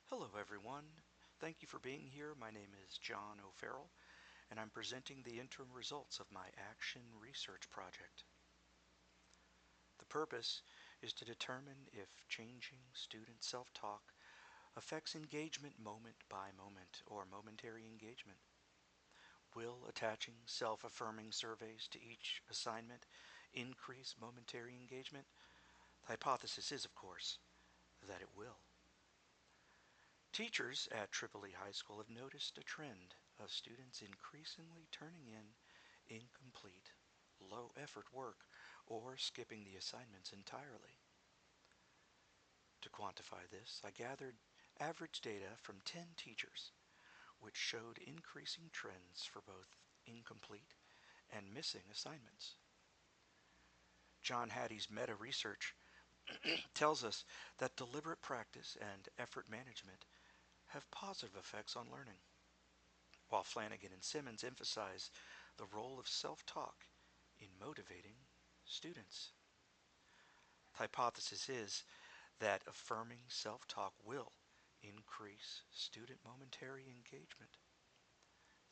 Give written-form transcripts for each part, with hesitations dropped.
Hello everyone. Thank you for being here. My name is John O'Farrell, and I'm presenting the interim results of my action research project. The purpose is to determine if changing student self-talk affects engagement moment by moment or momentary engagement. Will attaching self-affirming surveys to each assignment increase momentary engagement? The hypothesis is, of course, that it will. Teachers at Tripoli High School have noticed a trend of students increasingly turning in incomplete, low-effort work or skipping the assignments entirely. To quantify this, I gathered average data from 10 teachers, which showed increasing trends for both incomplete and missing assignments. John Hattie's meta-research tells us that deliberate practice and effort management have positive effects on learning, while Flanagan and Simmons emphasize the role of self-talk in motivating students. The hypothesis is that affirming self-talk will increase student momentary engagement.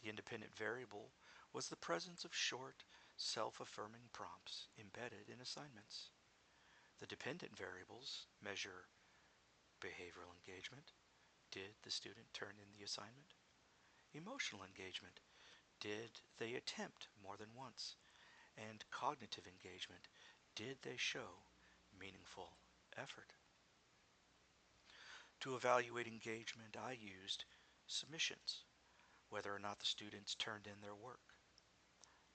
The independent variable was the presence of short, self-affirming prompts embedded in assignments. The dependent variables measure behavioral engagement. Did the student turn in the assignment? Emotional engagement. Did they attempt more than once? And cognitive engagement. Did they show meaningful effort? To evaluate engagement, I used submissions, whether or not the students turned in their work,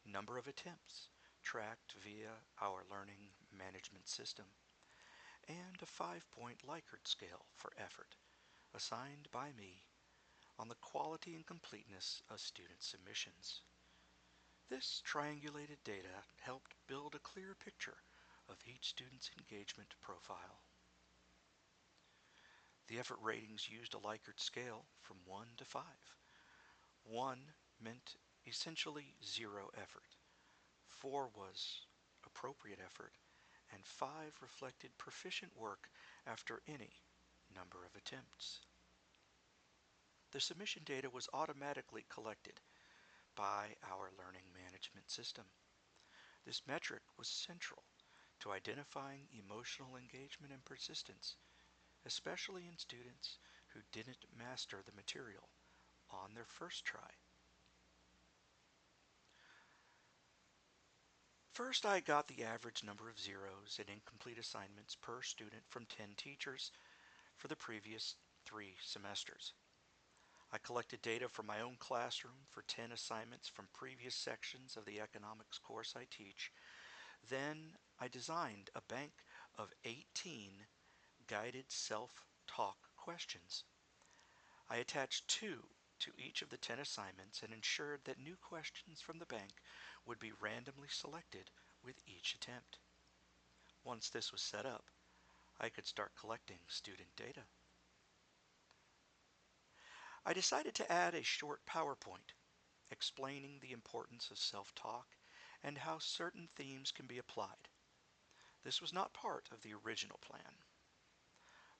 number of attempts tracked via our learning management system, and a 5-point Likert scale for effort assigned by me on the quality and completeness of student submissions. This triangulated data helped build a clear picture of each student's engagement profile. The effort ratings used a Likert scale from 1 to 5. 1 meant essentially zero effort, 4 was appropriate effort, and 5 reflected proficient work after any number of attempts. The submission data was automatically collected by our learning management system. This metric was central to identifying emotional engagement and persistence, especially in students who didn't master the material on their first try. First, I got the average number of zeros and incomplete assignments per student from 10 teachers for the previous 3 semesters. I collected data from my own classroom for 10 assignments from previous sections of the economics course I teach. Then I designed a bank of 18 guided self-talk questions. I attached 2 to each of the 10 assignments and ensured that new questions from the bank would be randomly selected with each attempt. Once this was set up, I could start collecting student data. I decided to add a short PowerPoint explaining the importance of self-talk and how certain themes can be applied. This was not part of the original plan.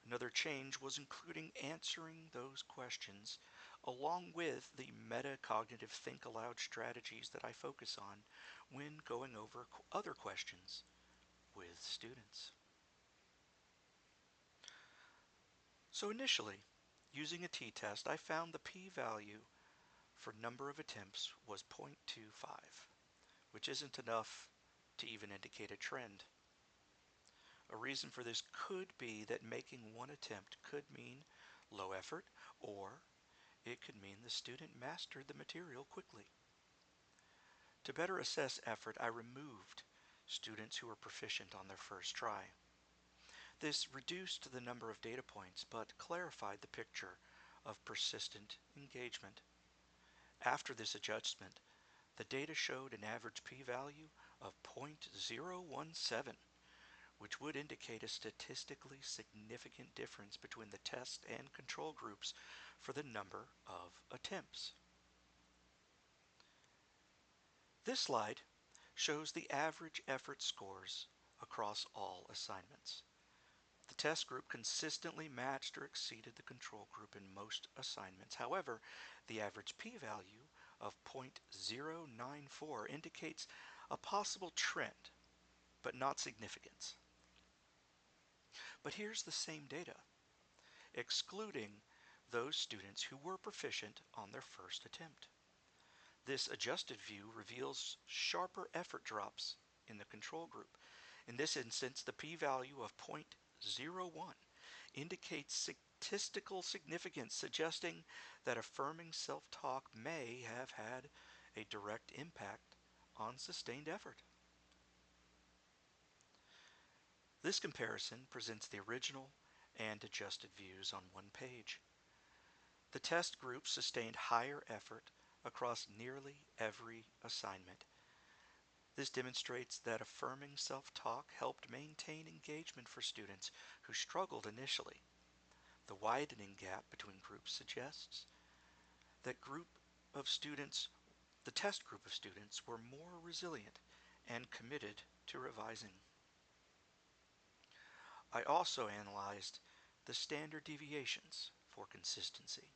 Another change was including answering those questions along with the metacognitive think aloud strategies that I focus on when going over other questions with students. So initially, using a t-test, I found the p-value for number of attempts was 0.25, which isn't enough to even indicate a trend. A reason for this could be that making one attempt could mean low effort, or it could mean the student mastered the material quickly. To better assess effort, I removed students who were proficient on their first try. This reduced the number of data points, but clarified the picture of persistent engagement. After this adjustment, the data showed an average p-value of 0.017, which would indicate a statistically significant difference between the test and control groups for the number of attempts. This slide shows the average effort scores across all assignments. The test group consistently matched or exceeded the control group in most assignments. However, the average p-value of 0.094 indicates a possible trend, but not significance. But here's the same data, excluding those students who were proficient on their first attempt. This adjusted view reveals sharper effort drops in the control group. In this instance, the p-value of 0.01 indicates statistical significance, suggesting that affirming self-talk may have had a direct impact on sustained effort. This comparison presents the original and adjusted views on one page. The test group sustained higher effort across nearly every assignment. This demonstrates that affirming self-talk helped maintain engagement for students who struggled initially. The widening gap between groups suggests that the test group of students were more resilient and committed to revising. I also analyzed the standard deviations for consistency.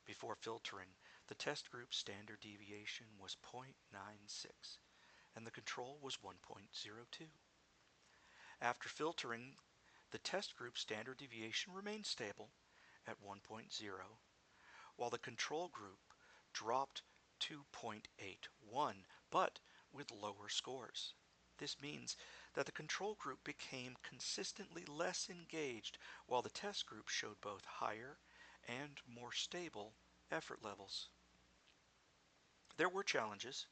Before filtering, the test group standard deviation was 0.96 and the control was 1.02. After filtering, the test group standard deviation remained stable at 1.0, while the control group dropped to 0.81, but with lower scores. This means that the control group became consistently less engaged, while the test group showed both higher and more stable effort levels. There were challenges.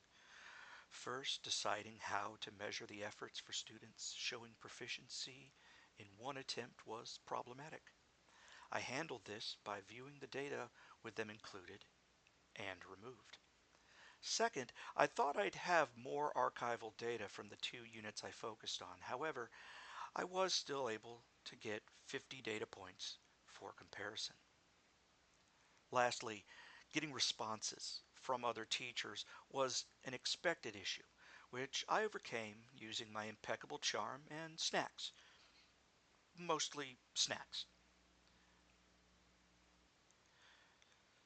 First, deciding how to measure the efforts for students showing proficiency in one attempt was problematic. I handled this by viewing the data with them included and removed. Second, I thought I'd have more archival data from the 2 units I focused on. However, I was still able to get 50 data points for comparison. Lastly, getting responses from other teachers was an expected issue, which I overcame using my impeccable charm and snacks. Mostly snacks.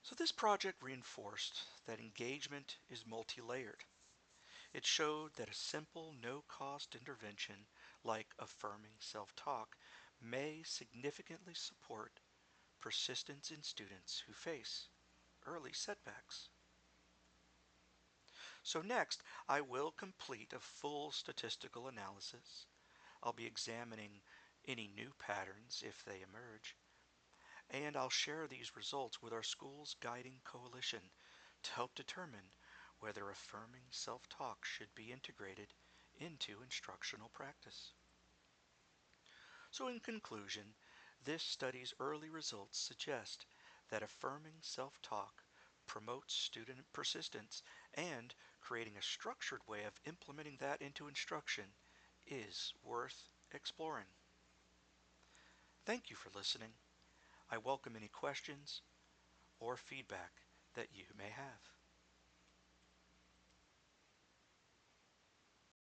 So this project reinforced that engagement is multi-layered. It showed that a simple, no-cost intervention like affirming self-talk may significantly support persistence in students who face early setbacks. So next, I will complete a full statistical analysis. I'll be examining any new patterns if they emerge, and I'll share these results with our school's guiding coalition to help determine whether affirming self-talk should be integrated into instructional practice. So in conclusion, this study's early results suggest that affirming self-talk promotes student persistence, and creating a structured way of implementing that into instruction is worth exploring. Thank you for listening. I welcome any questions or feedback that you may have.